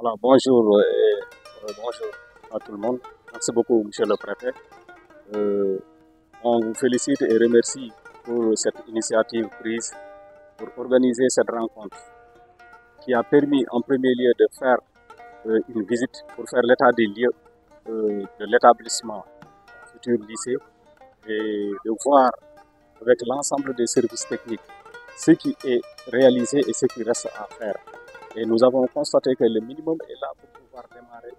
Voilà, bonjour et bonjour à tout le monde. Merci beaucoup, Monsieur le Préfet. On vous félicite et remercie pour cette initiative prise pour organiser cette rencontre qui a permis en premier lieu de faire une visite pour faire l'état des lieux de l'établissement futur lycée et de voir avec l'ensemble des services techniques ce qui est réalisé et ce qui reste à faire. Et nous avons constaté que le minimum est là pour pouvoir démarrer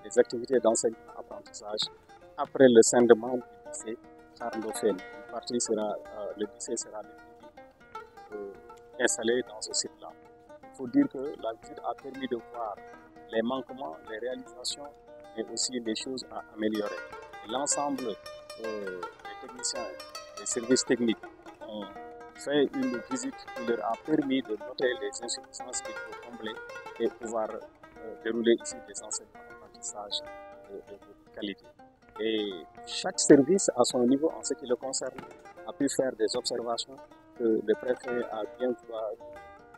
les activités d'enseignement-apprentissage après le scindement du lycée Charles Dauphin. Une partie sera, le lycée sera installé dans ce site-là. Il faut dire que la visite a permis de voir les manquements, les réalisations, mais aussi les choses à améliorer. L'ensemble des techniciens, des services techniques ont fait une visite qui leur a permis de noter les insuffisances qu'il faut combler et pouvoir dérouler ici des enseignements d'apprentissage de qualité. Et chaque service à son niveau en ce qui le concerne a pu faire des observations que le préfet a bien vouloir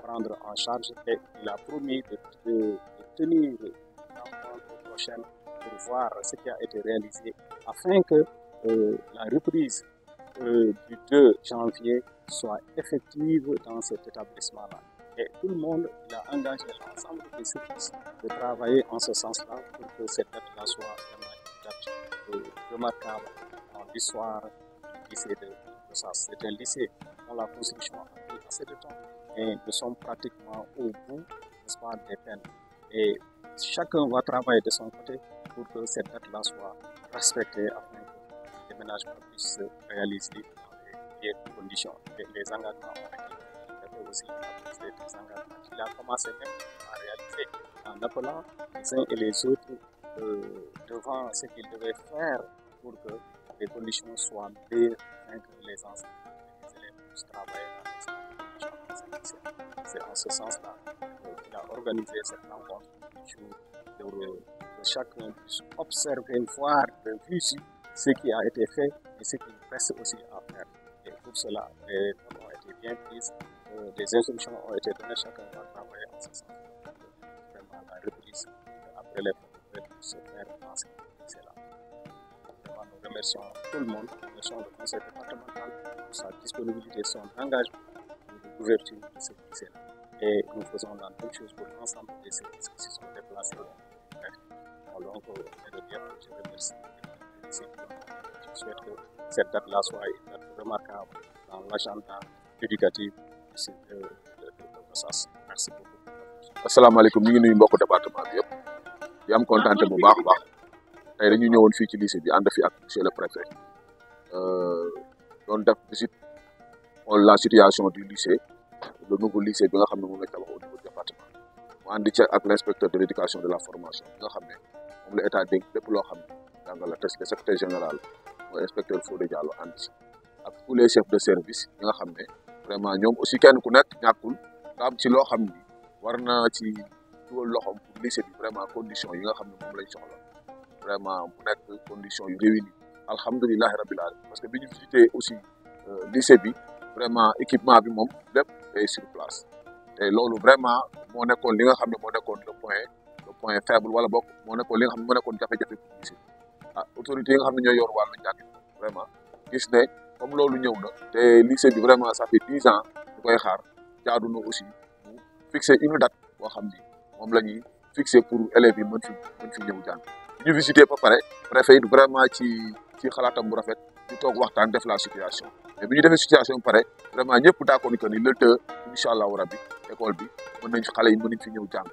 prendre en charge et il a promis de tenir la rencontre prochaine pour voir ce qui a été réalisé afin que la reprise du 2 janvier soit effective dans cet établissement-là. Et tout le monde a engagé l'ensemble des services de travailler en ce sens-là pour que cette date-là soit vraiment une date remarquable dans l'histoire du lycée de Gossas. C'est un lycée dont la construction a pris assez de temps et nous sommes pratiquement au bout, n'est-ce pas, des peines. Et chacun va travailler de son côté pour que cette date-là soit respectée afin que le déménagement puisse se réaliser des conditions. Les engagements ont été aussi des engagements qu'il a commencé même à réaliser en appelant les uns et les autres devant ce qu'ils devaient faire pour que les conditions soient meilleures afin que les enseignants et les élèves puissent travailler dans les conditions. C'est en ce sens-là qu'il a organisé cette rencontre pour que chacun puisse observer, voir de visu ce qui a été fait et ce qui reste aussi à faire. Et pour cela, les normes ont été bien prises, des instructions ont été données, chacun va travailler en ce sens. Vraiment, la reprise après les fêtes puisse se faire dans ce lycée-là. Vraiment, nous remercions tout le monde, nous remercions le conseil départemental pour sa disponibilité, son engagement pour l'ouverture de ce lycée-là. Et nous faisons la même chose pour l'ensemble des services qui se sont déplacés. Donc, je remercie. Je souhaite que cette date-là soit une date remarquable dans l'agenda éducatif de Gossas. Merci beaucoup. asalaamaaleykum ñu ngi nuyu mbokku département bi yëpp di am kontaante bu baax a baax tey dañu ñëwoon fii ci lycée bi ànd fi ak monsieur le préfet doon def visite xool la situation du lycée le nouveau lycée bi nga xam ne moom la tabax au niveau du département mu àndi ci ak l' inspecteur de l' éducation de la formation bi nga xam ne moom la état dénk lépp loo xam ne jàngal la test le secrétaire général mooy inspecteur Fodé Diallo ànd ci ak tous les chefs de service yi nga xam ne vraiment ñoom aussi kenn ku nekk ñàkkul nga am ci loo xam ni war na ci dugal loxoom pour lycée bi vraiment condition yi nga xam ne moom lañ soxla vraiment mu nekk condition yu réuni alhamdulilahi rabbil alamin parce que bi ñu visité aussi lycée bi vraiment équipement bi moom lépp est sur place te loolu vraiment moo nekkoon li nga xam ne moo nekkoon le point faible wala bokk moo nekkoon li nga xam ne moo nekkoon jafe-jafe pour lycée autorités yi nga xam ne ñooy yor wàllu njàng vraiment gis ne comme loolu ñëw na te lycée bi vraiment ça fait 10 ans ñu koy xaar jaadu na aussi mu fixer une date boo xam ni moom la ñuy fixer pour élèves yi mën fi ñëw jàng ñu visiter ba pare préfet it vraiment ci xalaatam bu rafet ñu toog waxtaan def la situation mais bi ñu defee situation ba pare vraiment ñëpp d'accord que ni le 2 incha allahu rabbi école bi mën nañ xale yi mën nañ fi ñëw jàng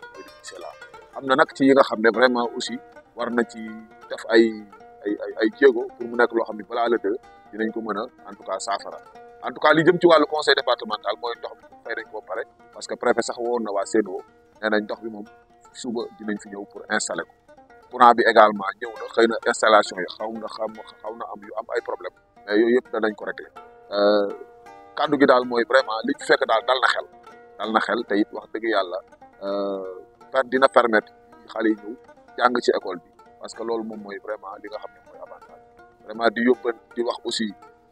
c'est là am na nag ci yi nga xam ne vraiment aussi war na ci def ay jéego pour mu nekk loo xam ne balaa le 2 dinañ ko mën a en tout cas saafara en tout cas li jëm ci wàllu conseil départemental mooy ndox bi fay nañ ko pare parce que préfet sax woon na waa Sen'Eau nee nañ ndox bi moom suba dinañ fi ñëw pour installer ko courant bi également ñëw na xëy na installation yi xaw na am yu am ay problème mais yooyu yëpp danañ ko régler kaddu gi daal mooy vraiment li ci fekk daal dal na xel te it wax dëgg yàlla dina permettre xale yi ñëw jàng ci école bi parce que loolu moom mooy vraiment li nga xam ne mooy avantage vraiment di wax aussi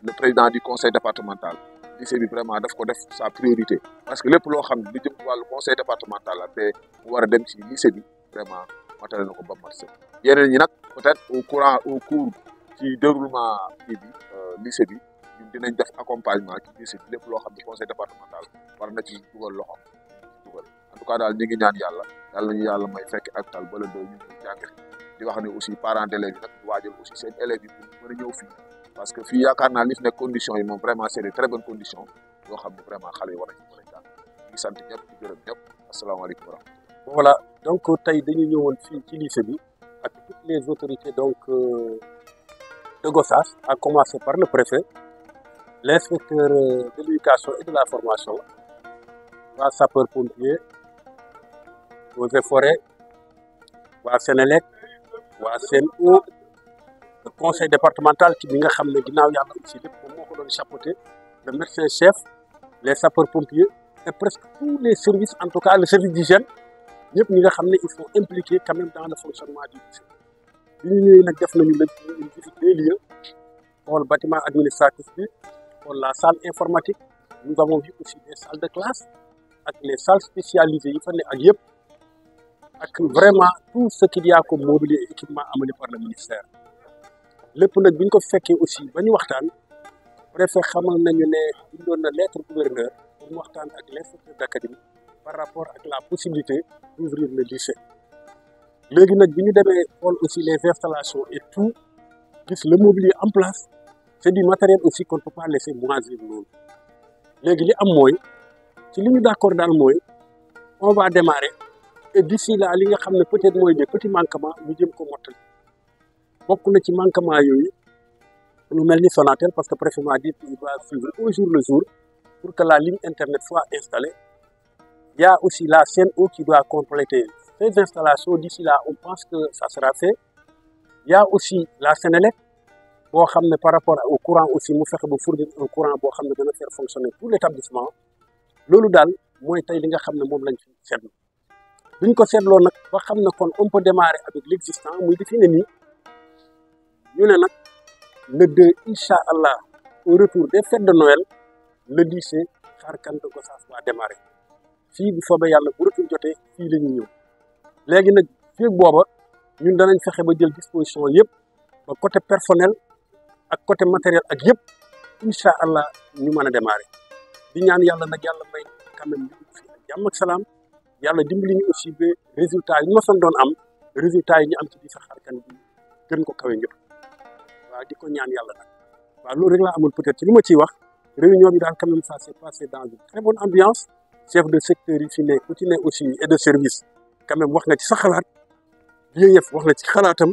le président du conseil départemental lycée bi vraiment daf ko def sa priorité parce que lépp loo xam ne lu jëm ci wàllu conseil départemental la te mu war a dem ci lycée bi vraiment matale na ko ba mat sëkk yeneen ñi nag peut-être au cours ci déroulement kii bi lycée bi ñun dinañ def accompagnement ci lycée bi lépp loo xam ne conseil départemental war na ci dugal loxo dugal en tout cas daal ñu ngi ñaan yàlla nañu yàlla may fekk ak tal ba la doo ñu jàng di wax ne aussi parents d'élèves yi nag di waajal aussi seen élèves yi pour mën a ñëw fii parce que fii yaakaar naa li fi nekk conditions yi moom vraiment c'est de très bonnes conditions yoo xam ne vraiment xale yi war nañ ci mën a jàng ñu sant ñëpp di gërëm ñëpp asalaamaaleykum wa rahmatulah. Voilà donc tey dañu ñëwoon fii ci lycée bi ak toutes les autorités donc de Gossas à commencer par le préfet l'inspecteur de l'éducation et de la formation waa sapeur-pompier eaux et forêts waa Sénélec waa Sen'Eau le conseil départemental ci bi nga xam ne ginnaaw yàlla aussi lépp moom moo ko doon chapeauté le médecin chef les sapeurs-pompiers et presque tous les services en tout cas le service d'hygiène ñëpp ñi nga xam ne ils sont impliqués quand même dans le fonctionnement du lycée bi ñu ñëwee nag def nañu une visite des lieux xool bâtiment administratif bi xool la salle informatique nous avons vu aussi des salles de classe ak les salles spécialisées yi fa ne ak yëpp ak vraiment tout ce qu'il y a comme mobilier et équipement amené par le ministère lépp nag bi ñu ko fekkee aussi ba ñu waxtaan préfet xamal nañu ne bindoon na lettre gouverneur pour mu waxtaan ak l'inspecteur d'académie par rapport ak la possibilité d'ouvrir le lycée léegi nag bi ñu demee xool aussi les installations et tout gis le mobilier en place c'est du matériel aussi qu'on ne peut pas laisser moisir noonu léegi li am mooy ci li ñu d'accord daal mooy on va démarrer et d'ici là li nga xam ne peut-être mooy des petits manquements ñu jëm ko mottali bokk na ci manquement yooyu lu mel ni Sonatel parce que préfet m'a dit qu'il va suivre au jour le jour pour que la ligne internet soit installée. Il y a aussi la Sen'Eau qui doit compléter ces installations. D'ici là, on pense que ça sera fait. Il y a aussi la Sénélec boo xam ne par rapport au courant aussi mu fexe ba fournir un courant boo xam ne dana faire fonctionner tout l'établissement loolu daal mooy tey li nga xam ne moom lañ fi seetlu bi ñu ko seetloo nag ba xam ne kon on peut démarrer avec l'existant muy di fi ne nii ñu ne nag le 2 incha allah au retour des fêtes de Noël le lycée Kharkane de Gossas va démarrer fii bu soobee yàlla bu retour jotee fii la ñuy ñëw léegi nag fii booba ñun danañ fexe ba jël disposition yëpp ba côté personnel ak côté matériel ak yëpp incha allah ñu mën a démarrer di ñaan yàlla nag yàlla may quand même li fi ak jàmm ak salaam yàlla dimbali ñu aussi ba résultat yi ñu ma doon am résultat yi ñu am ci biir Kharkane bi gën ko kawe ñëpp waaw di ko ñaan yàlla nag waaw loolu rek laa amul peut-être ci li ma ciy wax réunion bi daal quand même ça s'est passé dans une très bonne ambiance chef de secteur yi fi ne ku ci ne aussi et de service quand même wax nga ci sa xalaat yëf wax na ci xalaatam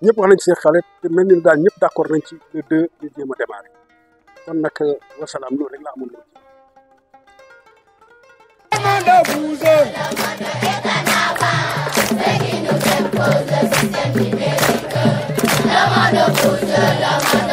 ñëpp wax nañ ci seen xalaat te mel ni daal ñëpp d'accord nañ ci le 2 ñu jéem a démarrer kon nag wasalaam loolu rek laa amul loolu. Demande